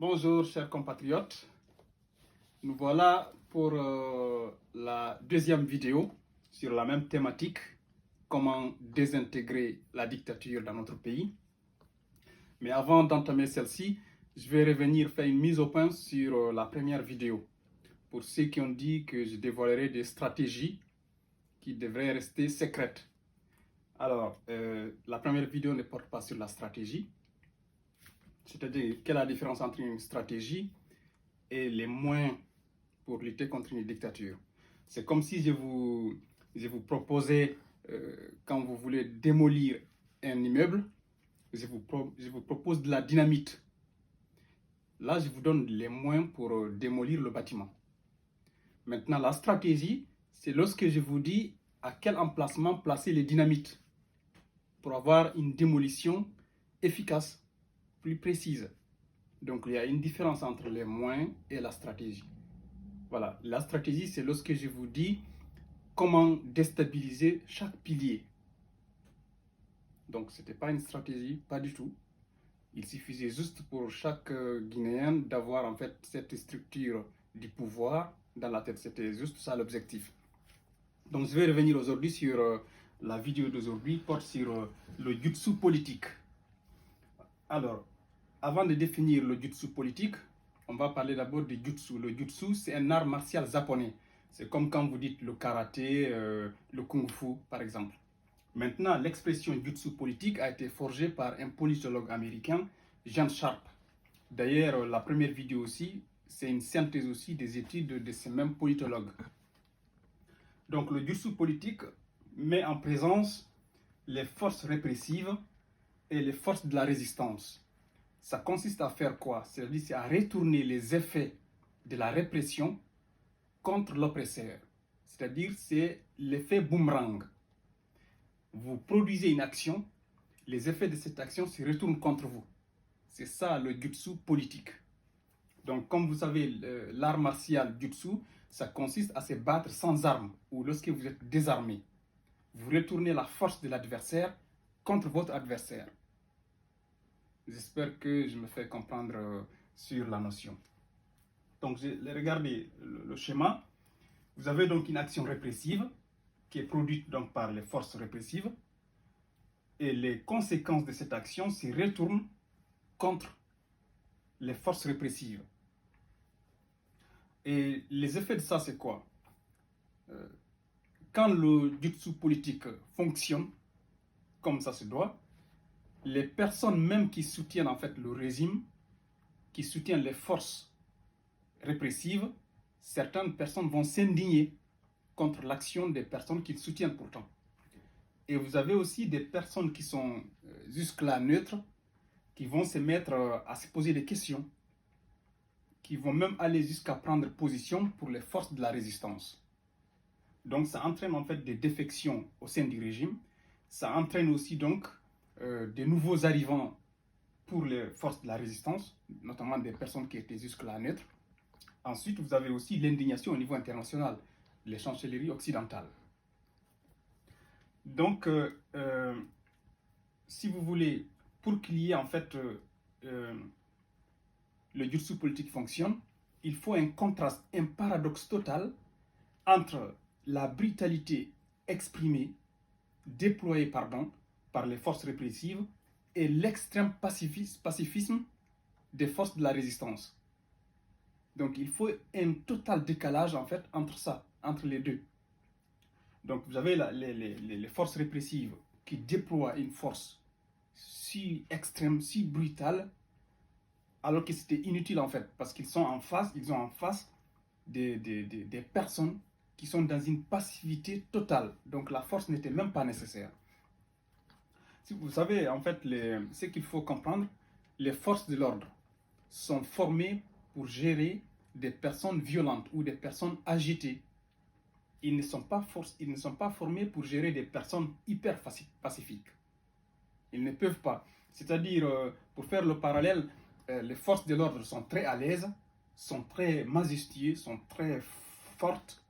Bonjour chers compatriotes, nous voilà pour la deuxième vidéo sur la même thématique, comment désintégrer la dictature dans notre pays. Mais avant d'entamer celle-ci, je vais revenir faire une mise au point sur la première vidéo. Pour ceux qui ont dit que je dévoilerai des stratégies qui devraient rester secrètes. Alors, la première vidéo ne porte pas sur la stratégie. C'est-à-dire, quelle est la différence entre une stratégie et les moyens pour lutter contre une dictature. C'est comme si je vous proposais, quand vous voulez démolir un immeuble, je vous propose de la dynamite. Là, je vous donne les moyens pour démolir le bâtiment. Maintenant, la stratégie, c'est lorsque je vous dis à quel emplacement placer les dynamites pour avoir une démolition efficace, plus précise. Donc, il y a une différence entre les moyens et la stratégie. Voilà, la stratégie, c'est lorsque je vous dis comment déstabiliser chaque pilier. Donc, ce n'était pas une stratégie, pas du tout. Il suffisait juste pour chaque Guinéen d'avoir en fait cette structure du pouvoir dans la tête. C'était juste ça l'objectif. Donc, je vais revenir aujourd'hui sur la vidéo d'aujourd'hui, porte sur le jutsu politique. Alors, avant de définir le jutsu politique, on va parler d'abord du jutsu. Le jutsu, c'est un art martial japonais. C'est comme quand vous dites le karaté, le kung-fu, par exemple. Maintenant, l'expression jutsu politique a été forgée par un politologue américain, Jean Sharp. D'ailleurs, la première vidéo aussi, c'est une synthèse aussi des études de ce même politologue. Donc, le jutsu politique met en présence les forces répressives et les forces de la résistance. Ça consiste à faire quoi? C'est-à-dire à retourner les effets de la répression contre l'oppresseur. C'est-à-dire c'est l'effet boomerang. Vous produisez une action, les effets de cette action se retournent contre vous. C'est ça le jutsu politique. Donc comme vous savez, l'art martial jutsu, ça consiste à se battre sans armes ou lorsque vous êtes désarmé. Vous retournez la force de l'adversaire contre votre adversaire. J'espère que je me fais comprendre sur la notion. Donc, regardez le schéma. Vous avez donc une action répressive qui est produite donc par les forces répressives. Et les conséquences de cette action se retournent contre les forces répressives. Et les effets de ça, c'est quoi? Quand le jutsu politique fonctionne comme ça se doit, les personnes même qui soutiennent en fait le régime, qui soutiennent les forces répressives, certaines personnes vont s'indigner contre l'action des personnes qu'ils soutiennent pourtant. Et vous avez aussi des personnes qui sont jusque-là neutres, qui vont se mettre à se poser des questions, qui vont même aller jusqu'à prendre position pour les forces de la résistance. Donc ça entraîne en fait des défections au sein du régime, ça entraîne aussi donc des nouveaux arrivants pour les forces de la résistance, notamment des personnes qui étaient jusque-là neutres. Ensuite, vous avez aussi l'indignation au niveau international, les chancelleries occidentales. Donc, si vous voulez, pour qu'il y ait en fait le jutsu politique fonctionne, il faut un contraste, un paradoxe total entre la brutalité exprimée, déployée par les forces répressives et l'extrême pacifisme des forces de la résistance. Donc il faut un total décalage en fait entre ça, entre les deux. Donc vous avez les forces répressives qui déploient une force si extrême, si brutale, alors que c'était inutile en fait, parce qu'ils sont en face, des personnes qui sont dans une passivité totale. Donc la force n'était même pas nécessaire. Si vous savez, en fait, ce qu'il faut comprendre, les forces de l'ordre sont formées pour gérer des personnes violentes ou des personnes agitées. Ils ne sont pas formés pour gérer des personnes hyper pacifiques. Ils ne peuvent pas. C'est-à-dire, pour faire le parallèle, les forces de l'ordre sont très à l'aise, sont très majestueuses, sont très fortes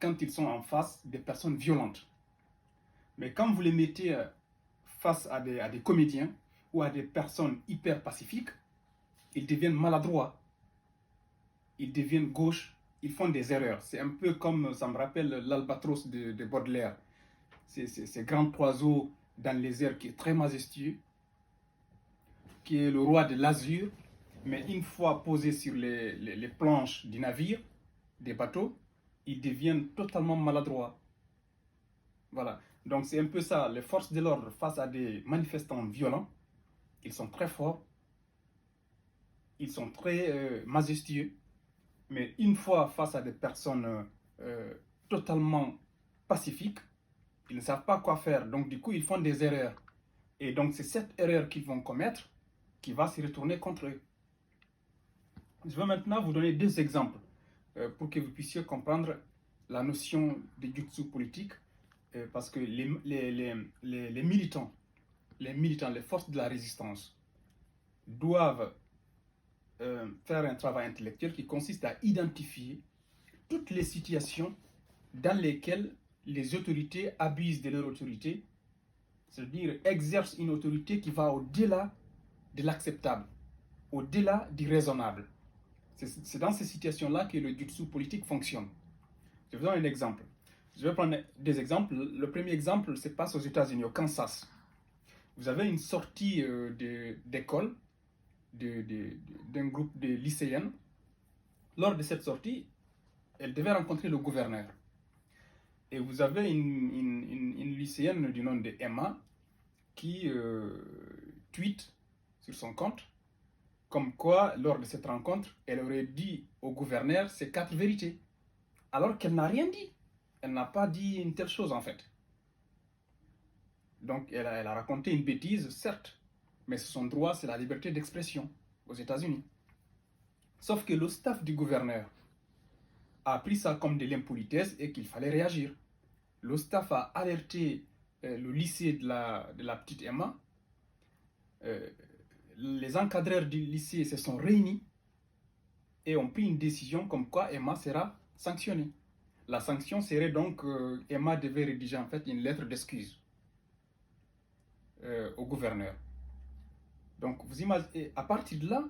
quand ils sont en face des personnes violentes. Mais quand vous les mettez face à des comédiens ou à des personnes hyper pacifiques, ils deviennent maladroits, ils deviennent gauches, ils font des erreurs. C'est un peu comme, ça me rappelle l'albatros de Baudelaire. C'est grand oiseau dans les airs qui est très majestueux, qui est le roi de l'azur, mais une fois posé sur les planches du navire, des bateaux, ils deviennent totalement maladroits. Voilà. Donc c'est un peu ça, les forces de l'ordre face à des manifestants violents, ils sont très forts, ils sont très majestueux, mais une fois face à des personnes totalement pacifiques, ils ne savent pas quoi faire, donc du coup ils font des erreurs. Et donc c'est cette erreur qu'ils vont commettre qui va se retourner contre eux. Je vais maintenant vous donner deux exemples pour que vous puissiez comprendre la notion de jutsu politique, parce que les militants, les forces de la résistance doivent faire un travail intellectuel qui consiste à identifier toutes les situations dans lesquelles les autorités abusent de leur autorité, c'est-à-dire exercent une autorité qui va au-delà de l'acceptable, au-delà du raisonnable. C'est dans ces situations-là que le jutsu politique fonctionne. Je vous donne un exemple. Je vais prendre des exemples. Le premier exemple se passe aux États-Unis, au Kansas. Vous avez une sortie d'école d'un groupe de lycéennes. Lors de cette sortie, elles devaient rencontrer le gouverneur. Et vous avez une lycéenne du nom de Emma qui tweet sur son compte comme quoi, lors de cette rencontre, elle aurait dit au gouverneur ces 4 vérités, alors qu'elle n'a rien dit. Elle n'a pas dit une telle chose en fait. Donc elle a raconté une bêtise, certes, mais son droit, c'est la liberté d'expression aux États-Unis. Sauf que le staff du gouverneur a pris ça comme de l'impolitesse et qu'il fallait réagir. Le staff a alerté le lycée de la petite Emma. Les encadreurs du lycée se sont réunis et ont pris une décision comme quoi Emma sera sanctionnée. La sanction serait donc Emma devait rédiger en fait une lettre d'excuse au gouverneur. Donc vous imaginez, à partir de là,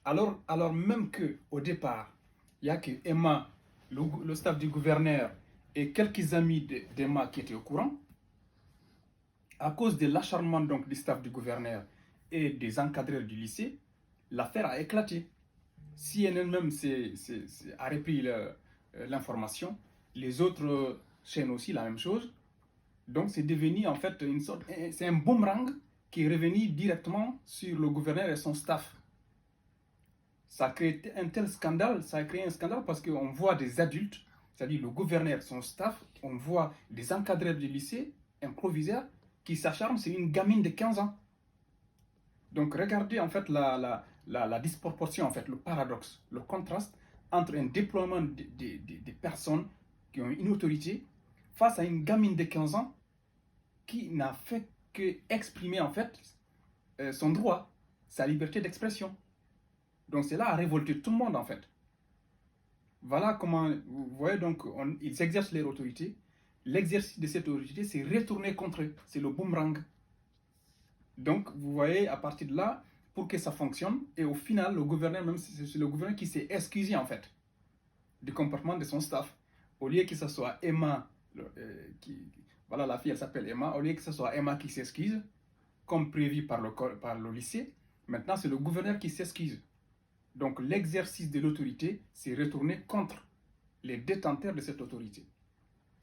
alors même qu'au départ, il n'y a que Emma, le staff du gouverneur et quelques amis d'Emma qui étaient au courant, à cause de l'acharnement donc du staff du gouverneur et des encadreurs du lycée, l'affaire a éclaté. CNN même a repris l'information, les autres chaînes aussi la même chose. Donc c'est devenu en fait c'est un boomerang qui est revenu directement sur le gouverneur et son staff. Ça a créé un tel scandale, ça a créé un scandale parce qu'on voit des adultes, c'est-à-dire le gouverneur, son staff, on voit des encadreurs du lycée, un proviseur, qui s'acharne sur une gamine de 15 ans. Donc regardez en fait la disproportion, en fait, le paradoxe, le contraste entre un déploiement des personnes qui ont une autorité face à une gamine de 15 ans qui n'a fait qu'exprimer en fait son droit, sa liberté d'expression. Donc cela a révolté tout le monde en fait. Voilà comment, vous voyez donc, ils exercent leur autorité. L'exercice de cette autorité s'est retourné contre eux. C'est le boomerang. Donc vous voyez, à partir de là, pour que ça fonctionne, et au final, le gouverneur, même c'est le gouverneur qui s'est excusé en fait du comportement de son staff. Au lieu que ce soit Emma, voilà, la fille elle s'appelle Emma, au lieu que ce soit Emma qui s'excuse, comme prévu par le lycée, maintenant c'est le gouverneur qui s'excuse. Donc l'exercice de l'autorité s'est retourné contre les détenteurs de cette autorité.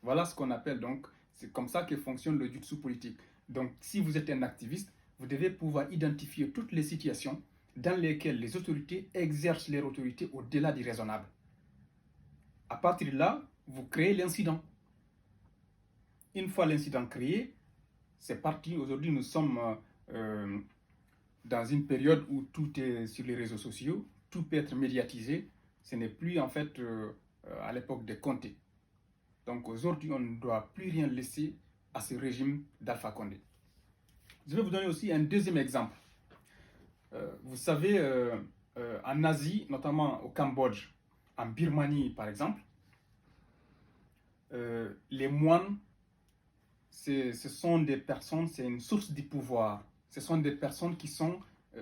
Voilà ce qu'on appelle donc, c'est comme ça que fonctionne le jutsu politique. Donc si vous êtes un activiste, vous devez pouvoir identifier toutes les situations dans lesquelles les autorités exercent leur autorité au-delà du raisonnable. À partir de là, vous créez l'incident. Une fois l'incident créé, c'est parti. Aujourd'hui, nous sommes dans une période où tout est sur les réseaux sociaux, tout peut être médiatisé. Ce n'est plus en fait à l'époque des Conté. Donc aujourd'hui, on ne doit plus rien laisser à ce régime d'Alpha Condé. Je vais vous donner aussi un deuxième exemple. Vous savez, en Asie, notamment au Cambodge, en Birmanie par exemple, les moines, ce sont des personnes, c'est une source du pouvoir. Ce sont des personnes qui sont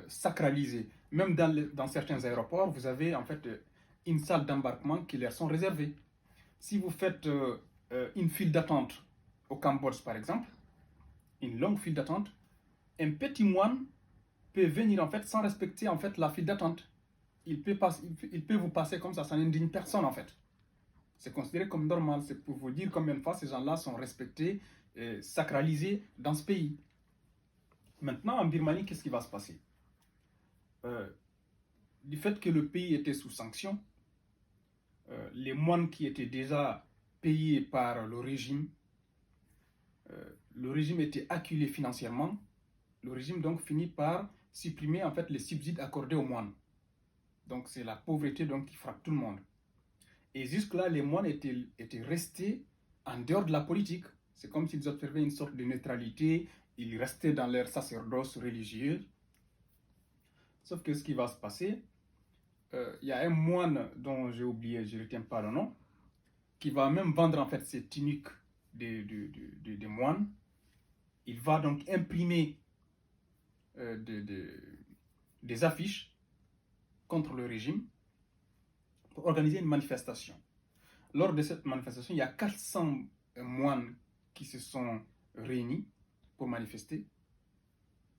sacralisées. Même dans certains aéroports, vous avez en fait une salle d'embarquement qui leur sont réservées. Si vous faites une file d'attente au Cambodge, par exemple, une longue file d'attente, un petit moine peut venir en fait sans respecter en fait la file d'attente. Il peut vous passer comme ça n'indigne personne en fait. C'est considéré comme normal. C'est pour vous dire combien de fois ces gens-là sont respectés, sacralisés dans ce pays. Maintenant, en Birmanie, qu'est-ce qui va se passer? Du fait que le pays était sous sanction, les moines qui étaient déjà payés par le régime était acculé financièrement. Le régime donc finit par supprimer en fait les subsides accordés aux moines. Donc c'est la pauvreté donc qui frappe tout le monde. Et jusque-là, les moines étaient restés en dehors de la politique. C'est comme s'ils observaient une sorte de neutralité. Ils restaient dans leur sacerdoce religieux. Sauf que ce qui va se passer, il y a un moine dont j'ai oublié, je ne retiens pas le nom, qui va même vendre en fait ces tuniques des moines. Il va donc imprimer des affiches contre le régime pour organiser une manifestation. Lors de cette manifestation, il y a 400 moines qui se sont réunis pour manifester.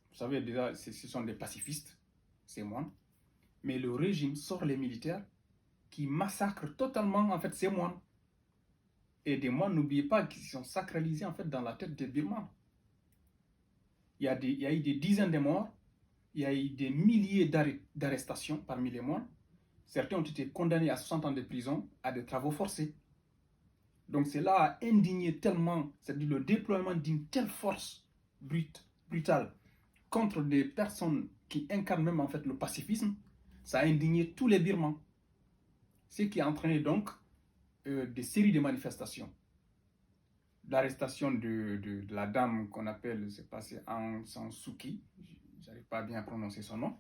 Vous savez, déjà, ce sont des pacifistes, ces moines. Mais le régime sort les militaires qui massacrent totalement en fait ces moines. Et des moines, n'oubliez pas, qui sont sacralisés en fait dans la tête des Birmans. Il y a eu des dizaines de morts, il y a eu des milliers d'arrestations parmi les moines. Certains ont été condamnés à 60 ans de prison, à des travaux forcés. Donc cela a indigné tellement, c'est-à-dire le déploiement d'une telle force brutale contre des personnes qui incarnent même en fait le pacifisme, ça a indigné tous les Birmans. Ce qui a entraîné donc des séries de manifestations. L'arrestation de la dame qu'on appelle, c'est passé Aung San Suu Kyi, j'arrive pas bien à prononcer son nom.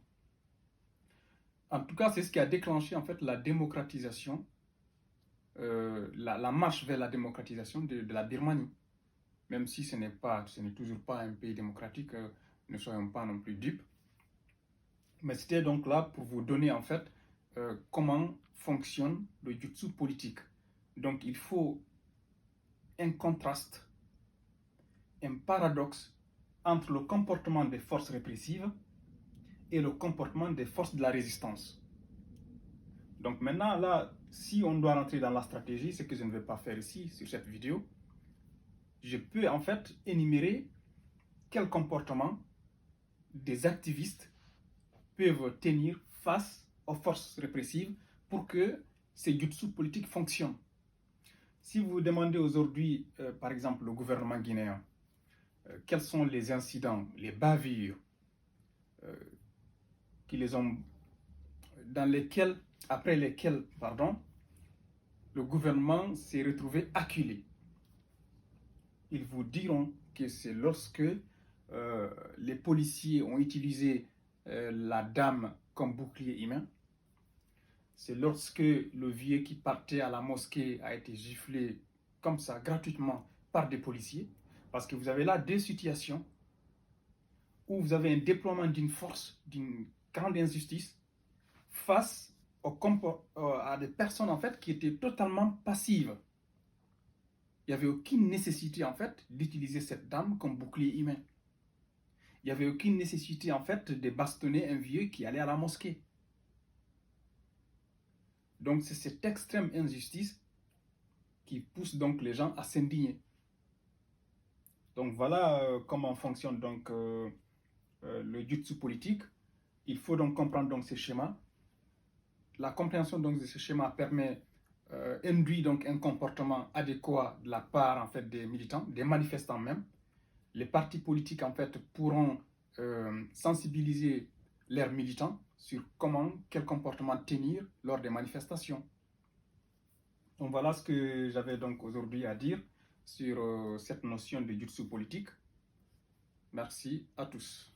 En tout cas, c'est ce qui a déclenché en fait la démocratisation, la marche vers la démocratisation de la Birmanie. Même si ce n'est toujours pas un pays démocratique, ne soyons pas non plus dupes. Mais c'était donc là pour vous donner en fait comment fonctionne le jutsu politique. Donc il faut un contraste, un paradoxe entre le comportement des forces répressives et le comportement des forces de la résistance. Donc maintenant, là, si on doit rentrer dans la stratégie, ce que je ne vais pas faire ici, sur cette vidéo, je peux en fait énumérer quel comportement des activistes peuvent tenir face aux forces répressives pour que ces jutsu politiques fonctionnent. Si vous demandez aujourd'hui, par exemple, le gouvernement guinéen, quels sont les incidents, les bavures après lesquels, le gouvernement s'est retrouvé acculé, ils vous diront que c'est lorsque les policiers ont utilisé la dame comme bouclier humain. C'est lorsque le vieux qui partait à la mosquée a été giflé comme ça, gratuitement, par des policiers. Parce que vous avez là deux situations où vous avez un déploiement d'une force, d'une grande injustice face à des personnes en fait qui étaient totalement passives. Il n'y avait aucune nécessité en fait d'utiliser cette dame comme bouclier humain. Il n'y avait aucune nécessité en fait de bastonner un vieux qui allait à la mosquée. Donc c'est cette extrême injustice qui pousse donc les gens à s'indigner. Donc voilà comment fonctionne donc le jutsu politique. Il faut donc comprendre donc ces schémas. La compréhension donc de ces schémas induit donc un comportement adéquat de la part en fait des militants, des manifestants même. Les partis politiques en fait pourront sensibiliser leurs militants sur quel comportement tenir lors des manifestations. Donc voilà ce que j'avais donc aujourd'hui à dire sur cette notion de jutsu politique. Merci à tous.